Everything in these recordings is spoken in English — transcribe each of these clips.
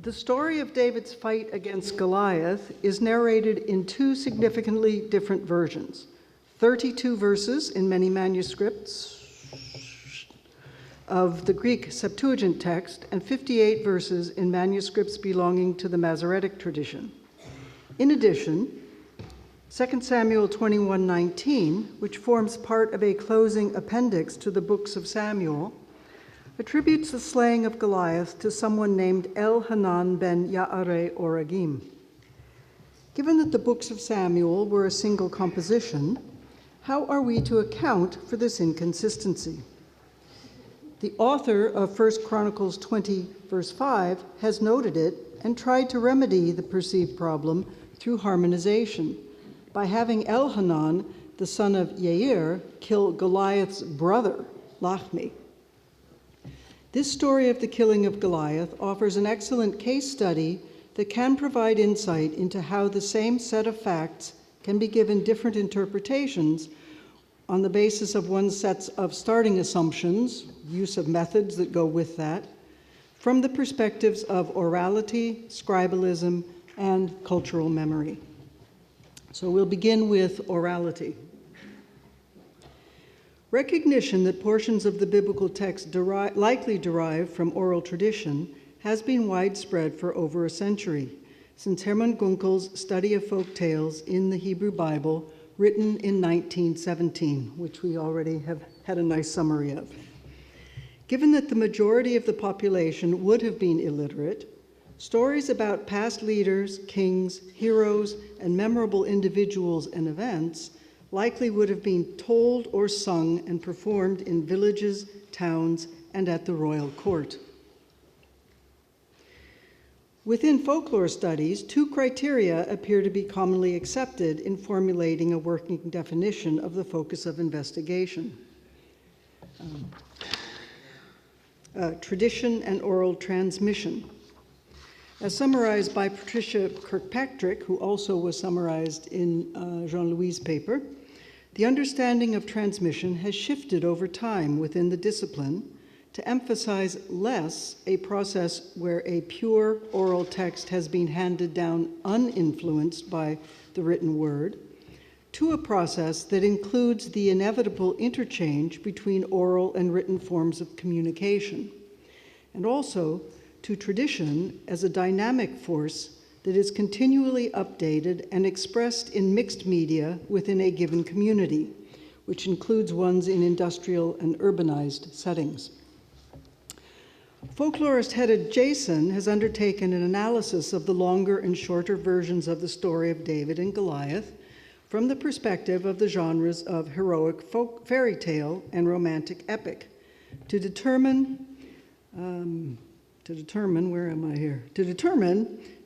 The story of David's fight against Goliath is narrated in two significantly different versions. 32 verses in many manuscripts of the Greek Septuagint text and 58 verses in manuscripts belonging to the Masoretic tradition. In addition, 2 Samuel 21:19, which forms part of a closing appendix to the books of Samuel, attributes the slaying of Goliath to someone named Elhanan ben Yaareh Oragim. Given that the books of Samuel were a single composition, how are we to account for this inconsistency? The author of 1 Chronicles 20, verse 5, has noted it and tried to remedy the perceived problem through harmonization by having Elhanan, the son of Yair, kill Goliath's brother, Lachmi. This story of the killing of Goliath offers an excellent case study that can provide insight into how the same set of facts can be given different interpretations on the basis of one set of starting assumptions, use of methods that go with that, from the perspectives of orality, scribalism, and cultural memory. So we'll begin with orality. Recognition that portions of the biblical text likely derive from oral tradition has been widespread for over a century, since Hermann Gunkel's Study of Folk Tales in the Hebrew Bible, written in 1917, which we already have had a nice summary of. Given that the majority of the population would have been illiterate, stories about past leaders, kings, heroes, and memorable individuals and events likely would have been told or sung and performed in villages, towns, and at the royal court. Within folklore studies, two criteria appear to be commonly accepted in formulating a working definition of the focus of investigation. Tradition and oral transmission. As summarized by Patricia Kirkpatrick, who also was summarized in Jean-Louis' paper, the understanding of transmission has shifted over time within the discipline to emphasize less a process where a pure oral text has been handed down uninfluenced by the written word, to a process that includes the inevitable interchange between oral and written forms of communication, and also to tradition as a dynamic force that is continually updated and expressed in mixed media within a given community, which includes ones in industrial and urbanized settings. Folklorist Hedda Jason has undertaken an analysis of the longer and shorter versions of the story of David and Goliath from the perspective of the genres of heroic folk fairy tale and romantic epic to determine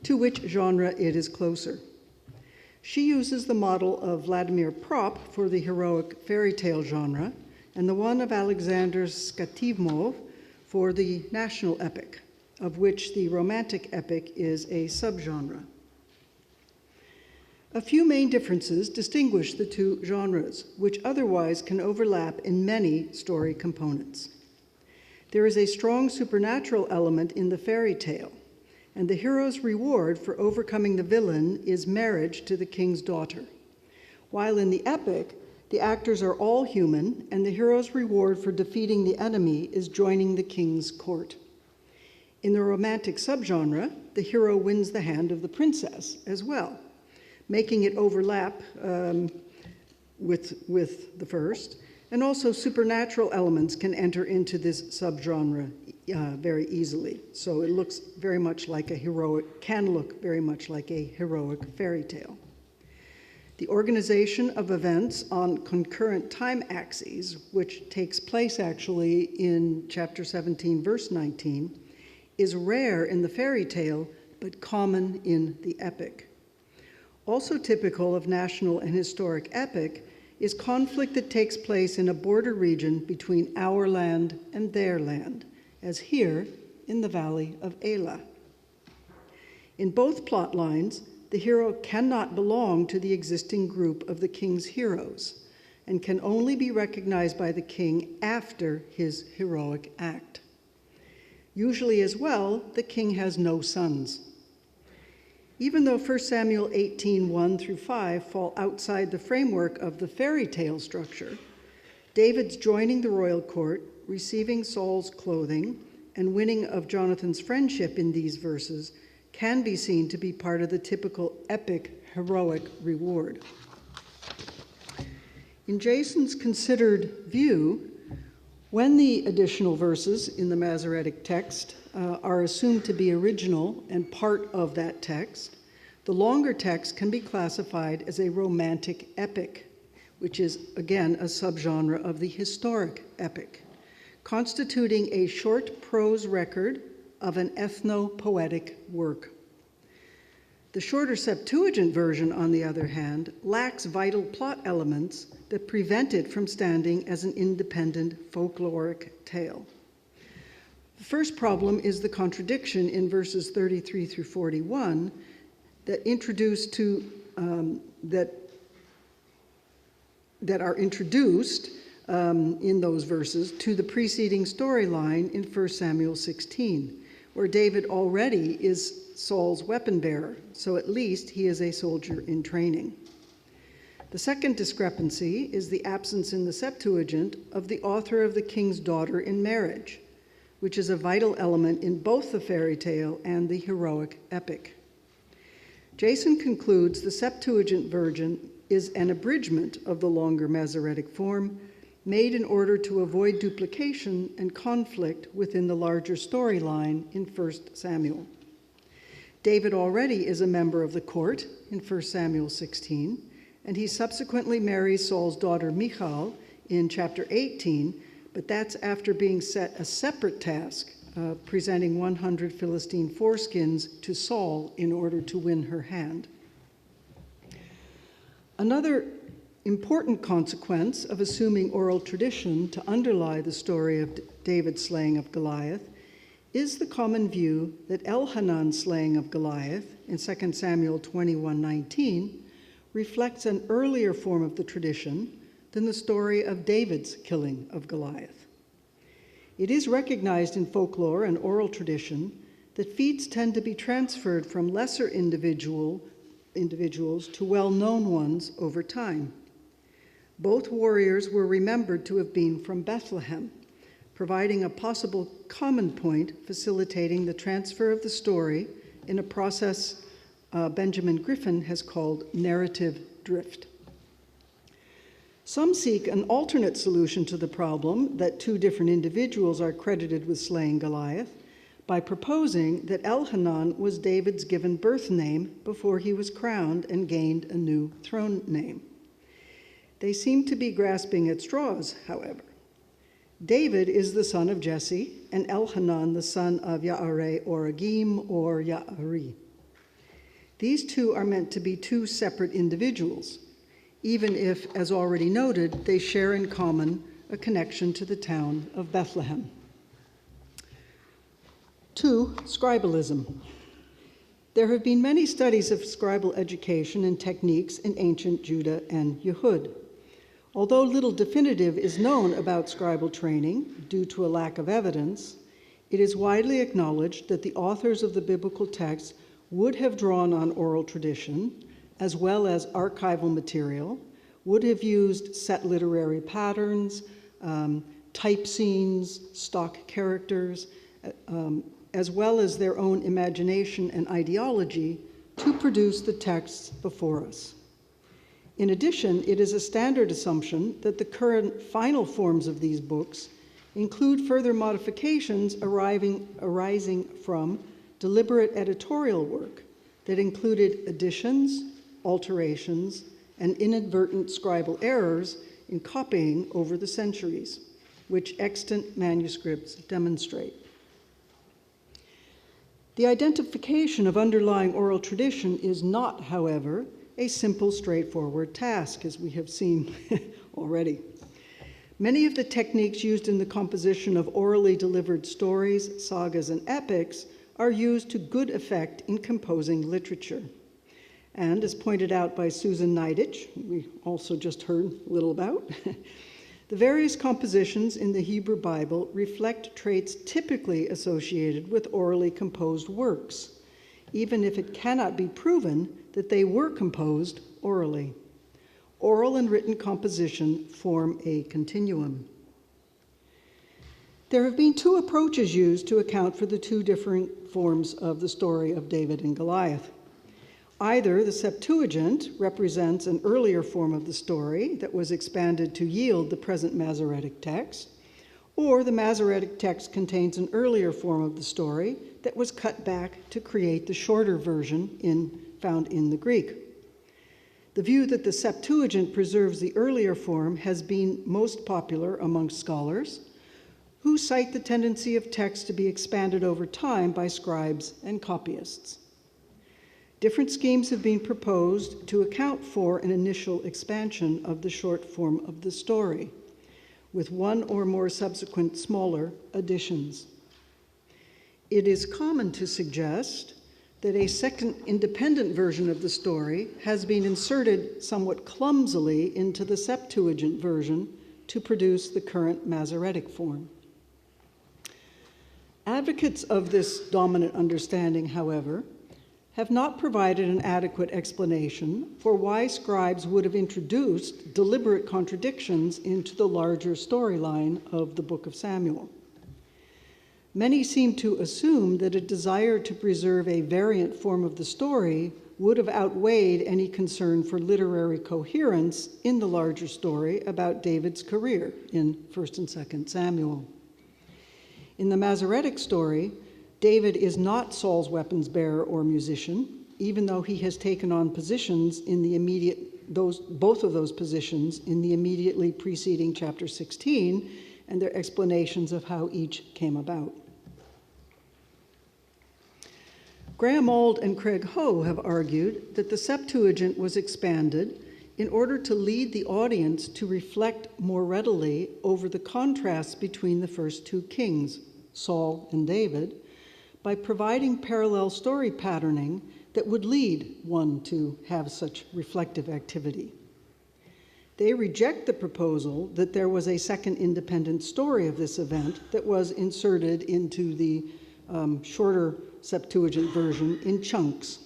to which genre it is closer. She uses the model of Vladimir Propp for the heroic fairy tale genre and the one of Alexander Skativmov for the national epic, of which the romantic epic is a subgenre. A few main differences distinguish the two genres, which otherwise can overlap in many story components. There is a strong supernatural element in the fairy tale, and the hero's reward for overcoming the villain is marriage to the king's daughter. While in the epic, the actors are all human, and the hero's reward for defeating the enemy is joining the king's court. In the romantic subgenre, the hero wins the hand of the princess as well, making it overlap with the first, and also supernatural elements can enter into this subgenre very easily. So it looks very much like can look very much like a heroic fairy tale. The organization of events on concurrent time axes, which takes place actually in chapter 17, verse 19, is rare in the fairy tale, but common in the epic. Also typical of national and historic epic is conflict that takes place in a border region between our land and their land, as here in the valley of Elah. In both plot lines, the hero cannot belong to the existing group of the king's heroes and can only be recognized by the king after his heroic act. Usually as well, the king has no sons. Even though 1 Samuel 18:1 through 5 fall outside the framework of the fairy tale structure, David's joining the royal court, receiving Saul's clothing, and winning of Jonathan's friendship in these verses can be seen to be part of the typical epic heroic reward. In Jason's considered view, when the additional verses in the Masoretic text are assumed to be original and part of that text, the longer text can be classified as a romantic epic, which is, again, a subgenre of the historic epic, constituting a short prose record of an ethno-poetic work. The shorter Septuagint version, on the other hand, lacks vital plot elements that prevent it from standing as an independent folkloric tale. The first problem is the contradiction in verses 33 through 41 that are introduced in those verses to the preceding storyline in 1 Samuel 16, where David already is Saul's weapon bearer, so at least he is a soldier in training. The second discrepancy is the absence in the Septuagint of the author of the king's daughter in marriage, which is a vital element in both the fairy tale and the heroic epic. Jason concludes the Septuagint version is an abridgment of the longer Masoretic form, made in order to avoid duplication and conflict within the larger storyline in 1 Samuel. David already is a member of the court in 1 Samuel 16, and he subsequently marries Saul's daughter Michal in chapter 18, but that's after being set a separate task, presenting 100 Philistine foreskins to Saul in order to win her hand. Another important consequence of assuming oral tradition to underlie the story of David's slaying of Goliath is the common view that Elhanan's slaying of Goliath in 2 Samuel 21:19 reflects an earlier form of the tradition than the story of David's killing of Goliath. It is recognized in folklore and oral tradition that feats tend to be transferred from lesser individuals to well-known ones over time. Both warriors were remembered to have been from Bethlehem, providing a possible common point facilitating the transfer of the story in a process Benjamin Griffin has called narrative drift. Some seek an alternate solution to the problem that two different individuals are credited with slaying Goliath by proposing that Elhanan was David's given birth name before he was crowned and gained a new throne name. They seem to be grasping at straws, however. David is the son of Jesse, and Elhanan the son of Yaareh-Oragim or Yaari. These two are meant to be two separate individuals, even if, as already noted, they share in common a connection to the town of Bethlehem. 2. Scribalism. There have been many studies of scribal education and techniques in ancient Judah and Yehud. Although little definitive is known about scribal training due to a lack of evidence, it is widely acknowledged that the authors of the biblical text would have drawn on oral tradition, as well as archival material, would have used set literary patterns, type scenes, stock characters, as well as their own imagination and ideology to produce the texts before us. In addition, it is a standard assumption that the current final forms of these books include further modifications arising from deliberate editorial work that included additions, alterations, and inadvertent scribal errors in copying over the centuries, which extant manuscripts demonstrate. The identification of underlying oral tradition is not, however, a simple, straightforward task, as we have seen already. Many of the techniques used in the composition of orally delivered stories, sagas, and epics are used to good effect in composing literature. And as pointed out by Susan Neidich, we also just heard a little about, The various compositions in the Hebrew Bible reflect traits typically associated with orally composed works, even if it cannot be proven that they were composed orally. Oral and written composition form a continuum. There have been two approaches used to account for the two different forms of the story of David and Goliath. Either the Septuagint represents an earlier form of the story that was expanded to yield the present Masoretic text, or the Masoretic text contains an earlier form of the story that was cut back to create the shorter version found in the Greek. The view that the Septuagint preserves the earlier form has been most popular among scholars, who cite the tendency of text to be expanded over time by scribes and copyists. Different schemes have been proposed to account for an initial expansion of the short form of the story, with one or more subsequent smaller additions. It is common to suggest that a second independent version of the story has been inserted somewhat clumsily into the Septuagint version to produce the current Masoretic form. Advocates of this dominant understanding, however, have not provided an adequate explanation for why scribes would have introduced deliberate contradictions into the larger storyline of the book of Samuel. Many seem to assume that a desire to preserve a variant form of the story would have outweighed any concern for literary coherence in the larger story about David's career in 1st and 2nd Samuel. In the Masoretic story, David is not Saul's weapons bearer or musician, even though he has taken on positions in the both of those positions in the immediately preceding chapter 16 and their explanations of how each came about. Graham Auld and Craig Ho have argued that the Septuagint was expanded in order to lead the audience to reflect more readily over the contrasts between the first two kings, Saul and David, by providing parallel story patterning that would lead one to have such reflective activity. They reject the proposal that there was a second independent story of this event that was inserted into the shorter Septuagint version in chunks.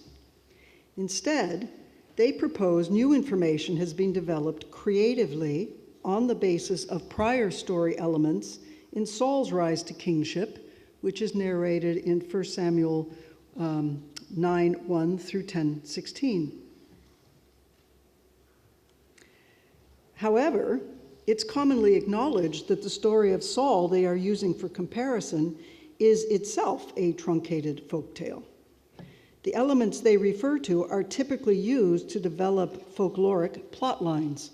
Instead, they propose new information has been developed creatively on the basis of prior story elements in Saul's rise to kingship, which is narrated in 1 Samuel 9:1 through 10:16. However, it's commonly acknowledged that the story of Saul they are using for comparison is itself a truncated folktale. The elements they refer to are typically used to develop folkloric plot lines.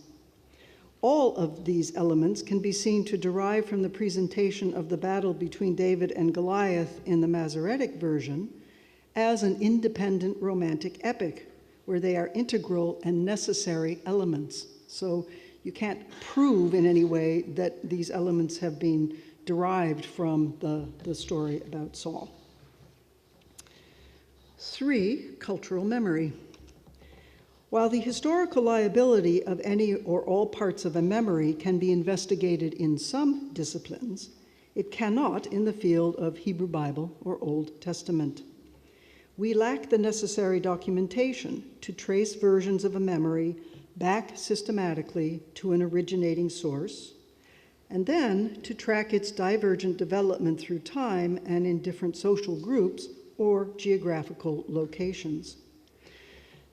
All of these elements can be seen to derive from the presentation of the battle between David and Goliath in the Masoretic version as an independent romantic epic, where they are integral and necessary elements. So you can't prove in any way that these elements have been derived from the story about Saul. 3, cultural memory. While the historical liability of any or all parts of a memory can be investigated in some disciplines, it cannot in the field of Hebrew Bible or Old Testament. We lack the necessary documentation to trace versions of a memory back systematically to an originating source, and then to track its divergent development through time and in different social groups or geographical locations.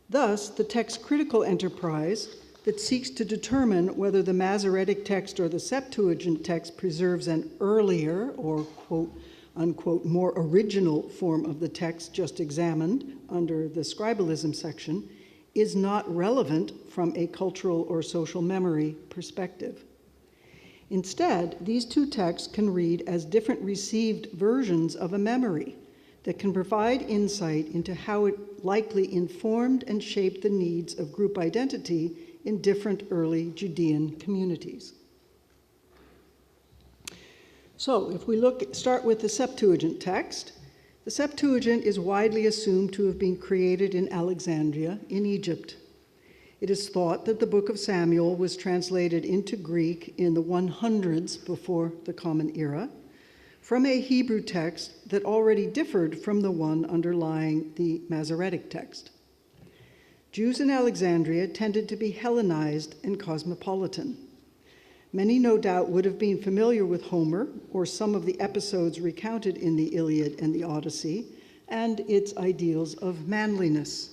Thus, the text-critical enterprise that seeks to determine whether the Masoretic text or the Septuagint text preserves an earlier or quote, unquote, more original form of the text just examined under the scribalism section is not relevant from a cultural or social memory perspective. Instead, these two texts can read as different received versions of a memory that can provide insight into how it likely informed and shaped the needs of group identity in different early Judean communities. So if we start with the Septuagint text, the Septuagint is widely assumed to have been created in Alexandria in Egypt. It is thought that the book of Samuel was translated into Greek in the 100s before the Common Era, from a Hebrew text that already differed from the one underlying the Masoretic text. Jews in Alexandria tended to be Hellenized and cosmopolitan. Many, no doubt, would have been familiar with Homer or some of the episodes recounted in the Iliad and the Odyssey and its ideals of manliness.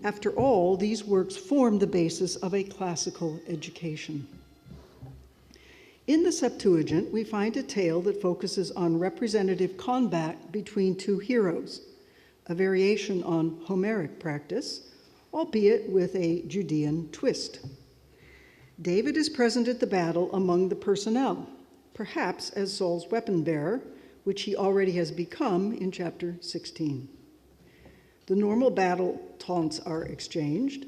After all, these works form the basis of a classical education. In the Septuagint, we find a tale that focuses on representative combat between two heroes, a variation on Homeric practice, albeit with a Judean twist. David is present at the battle among the personnel, perhaps as Saul's weapon bearer, which he already has become in chapter 16. The normal battle taunts are exchanged,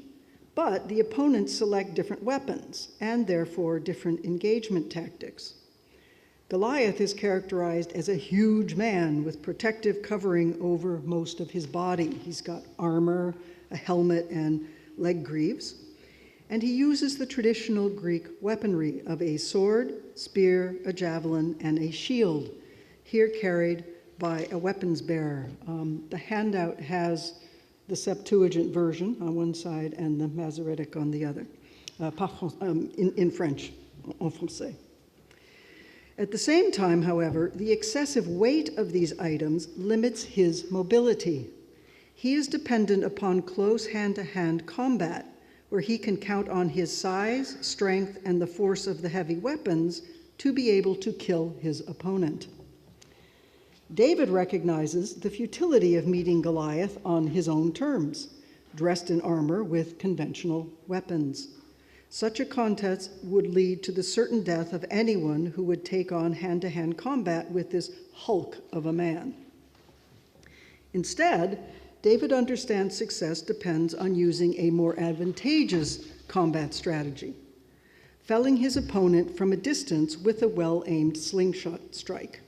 but the opponents select different weapons and therefore different engagement tactics. Goliath is characterized as a huge man with protective covering over most of his body. He's got armor, a helmet, and leg greaves. And he uses the traditional Greek weaponry of a sword, spear, a javelin, and a shield, here carried by a weapons bearer. The handout has the Septuagint version on one side and the Masoretic on the other, in French, en français. At the same time, however, the excessive weight of these items limits his mobility. He is dependent upon close hand-to-hand combat, where he can count on his size, strength, and the force of the heavy weapons to be able to kill his opponent. David recognizes the futility of meeting Goliath on his own terms, dressed in armor with conventional weapons. Such a contest would lead to the certain death of anyone who would take on hand-to-hand combat with this hulk of a man. Instead, David understands success depends on using a more advantageous combat strategy, felling his opponent from a distance with a well-aimed slingshot strike.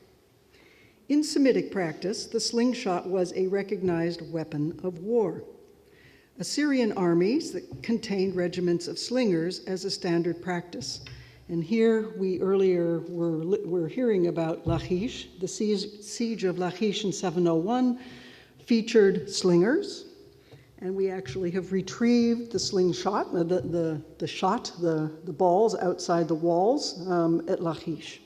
In Semitic practice, the slingshot was a recognized weapon of war. Assyrian armies that contained regiments of slingers as a standard practice. And here we earlier were hearing about Lachish. The siege of Lachish in 701 featured slingers, and we actually have retrieved the slingshot, the balls outside the walls at Lachish.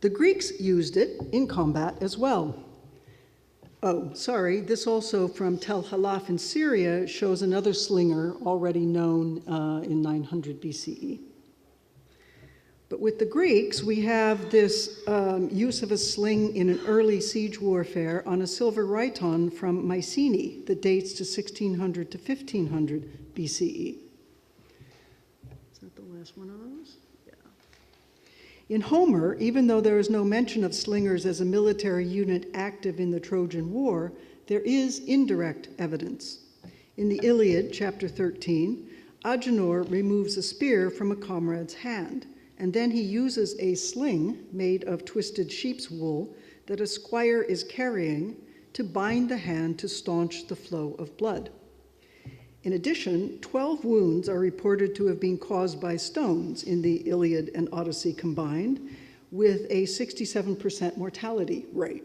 The Greeks used it in combat as well. Oh, sorry, this also from Tel Halaf in Syria shows another slinger already known in 900 BCE. But with the Greeks, we have this use of a sling in an early siege warfare on a silver rhyton from Mycenae that dates to 1600 to 1500 BCE. Is that the last one of those? Yeah. In Homer, even though there is no mention of slingers as a military unit active in the Trojan War, there is indirect evidence. In the Iliad, chapter 13, Agenor removes a spear from a comrade's hand, and then he uses a sling made of twisted sheep's wool that a squire is carrying to bind the hand to staunch the flow of blood. In addition, 12 wounds are reported to have been caused by stones in the Iliad and Odyssey combined, with a 67% mortality rate.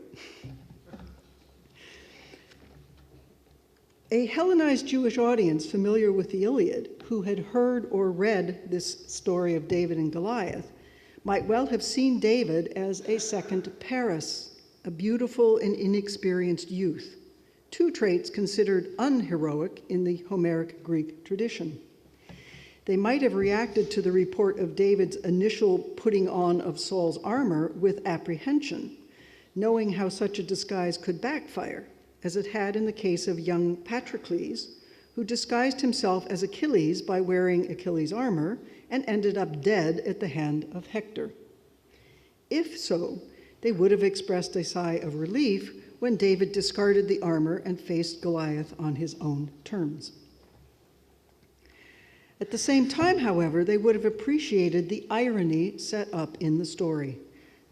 A Hellenized Jewish audience familiar with the Iliad, who had heard or read this story of David and Goliath, might well have seen David as a second Paris, a beautiful and inexperienced youth, two traits considered unheroic in the Homeric Greek tradition. They might have reacted to the report of David's initial putting on of Saul's armor with apprehension, knowing how such a disguise could backfire, as it had in the case of young Patroclus, who disguised himself as Achilles by wearing Achilles' armor and ended up dead at the hand of Hector. If so, they would have expressed a sigh of relief when David discarded the armor and faced Goliath on his own terms. At the same time, however, they would have appreciated the irony set up in the story.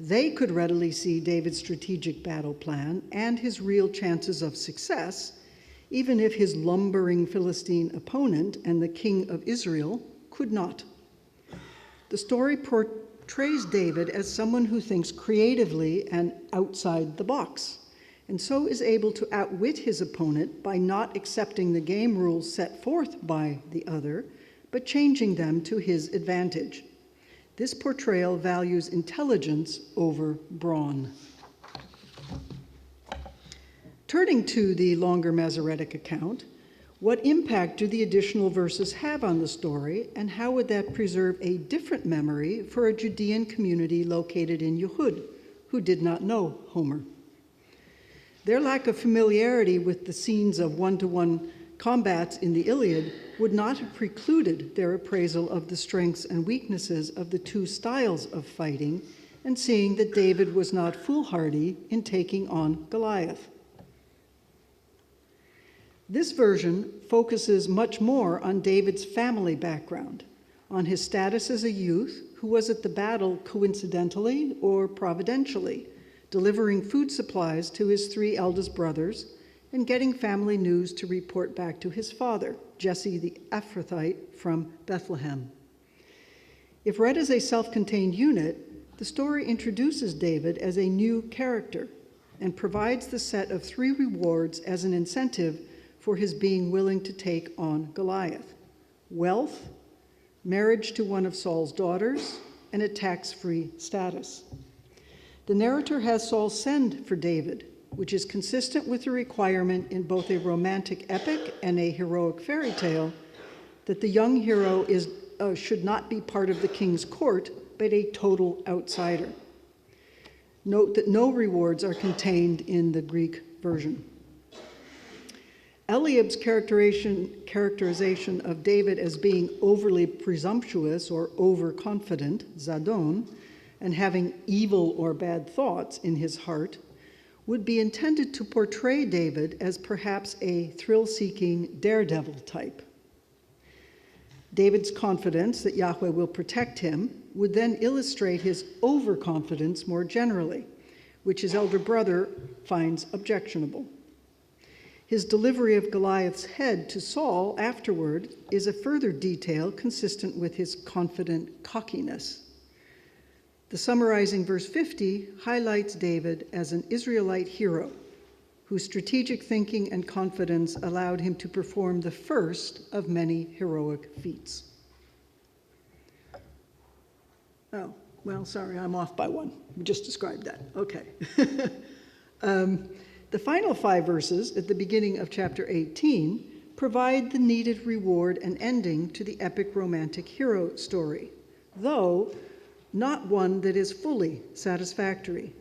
They could readily see David's strategic battle plan and his real chances of success even if his lumbering Philistine opponent and the king of Israel could not. The story portrays David as someone who thinks creatively and outside the box, and so is able to outwit his opponent by not accepting the game rules set forth by the other, but changing them to his advantage. This portrayal values intelligence over brawn. Turning to the longer Masoretic account, what impact do the additional verses have on the story, and how would that preserve a different memory for a Judean community located in Yehud, who did not know Homer? Their lack of familiarity with the scenes of one-to-one combats in the Iliad would not have precluded their appraisal of the strengths and weaknesses of the two styles of fighting, and seeing that David was not foolhardy in taking on Goliath. This version focuses much more on David's family background, on his status as a youth who was at the battle coincidentally or providentially, delivering food supplies to his 3 eldest brothers and getting family news to report back to his father, Jesse the Ephrathite from Bethlehem. If read as a self-contained unit, the story introduces David as a new character and provides the set of 3 rewards as an incentive for his being willing to take on Goliath: wealth, marriage to one of Saul's daughters, and a tax-free status. The narrator has Saul send for David, which is consistent with the requirement in both a romantic epic and a heroic fairy tale that the young hero should not be part of the king's court, but a total outsider. Note that no rewards are contained in the Greek version. Eliab's characterization of David as being overly presumptuous or overconfident, zadon, and having evil or bad thoughts in his heart would be intended to portray David as perhaps a thrill-seeking daredevil type. David's confidence that Yahweh will protect him would then illustrate his overconfidence more generally, which his elder brother finds objectionable. His delivery of Goliath's head to Saul afterward is a further detail consistent with his confident cockiness. The summarizing verse 50 highlights David as an Israelite hero whose strategic thinking and confidence allowed him to perform the first of many heroic feats. Oh, well, sorry, I'm off by one. We just described that. Okay. The final 5 verses at the beginning of chapter 18 provide the needed reward and ending to the epic romantic hero story, though not one that is fully satisfactory.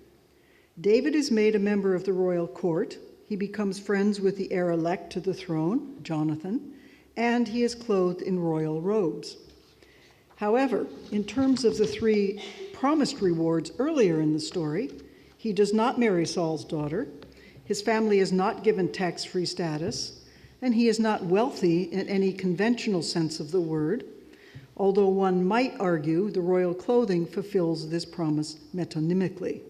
David is made a member of the royal court, he becomes friends with the heir-elect to the throne, Jonathan, and he is clothed in royal robes. However, in terms of the 3 promised rewards earlier in the story, he does not marry Saul's daughter, his family is not given tax-free status, and he is not wealthy in any conventional sense of the word, although one might argue the royal clothing fulfills this promise metonymically.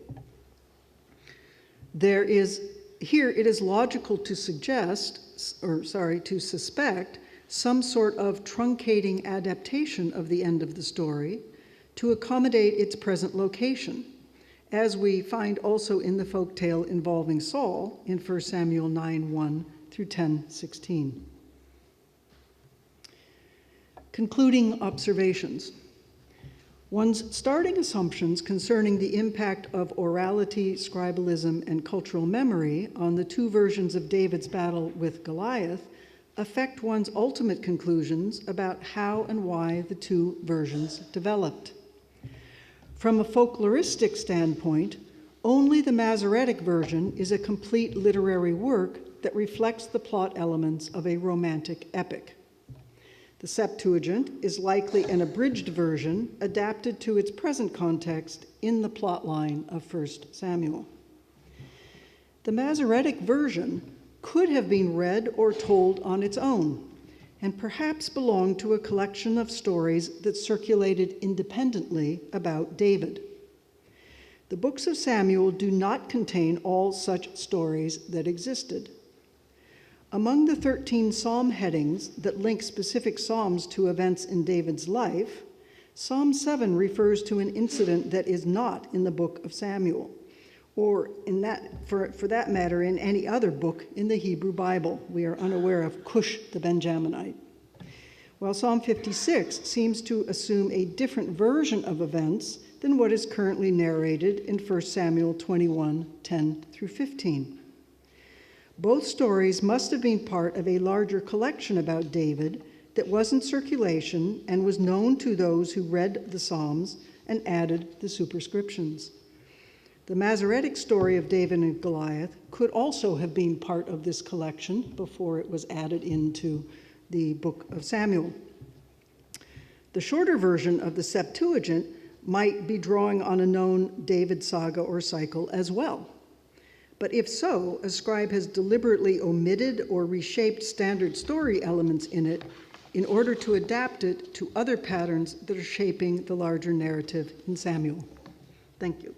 Here it is logical to suspect some sort of truncating adaptation of the end of the story to accommodate its present location, as we find also in the folktale involving Saul in 1 Samuel 9:1 through 10:16. Concluding observations. One's starting assumptions concerning the impact of orality, scribalism, and cultural memory on the 2 versions of David's battle with Goliath affect one's ultimate conclusions about how and why the 2 versions developed. From a folkloristic standpoint, only the Masoretic version is a complete literary work that reflects the plot elements of a romantic epic. The Septuagint is likely an abridged version adapted to its present context in the plotline of 1 Samuel. The Masoretic version could have been read or told on its own, and perhaps belonged to a collection of stories that circulated independently about David. The books of Samuel do not contain all such stories that existed. Among the 13 psalm headings that link specific psalms to events in David's life, Psalm 7 refers to an incident that is not in the book of Samuel, or for that matter, in any other book in the Hebrew Bible. We are unaware of Cush the Benjaminite. While Psalm 56 seems to assume a different version of events than what is currently narrated in 1 Samuel 21, 10 through 15. Both stories must have been part of a larger collection about David that was in circulation and was known to those who read the Psalms and added the superscriptions. The Masoretic story of David and Goliath could also have been part of this collection before it was added into the book of Samuel. The shorter version of the Septuagint might be drawing on a known David saga or cycle as well. But if so, a scribe has deliberately omitted or reshaped standard story elements in it in order to adapt it to other patterns that are shaping the larger narrative in Samuel. Thank you.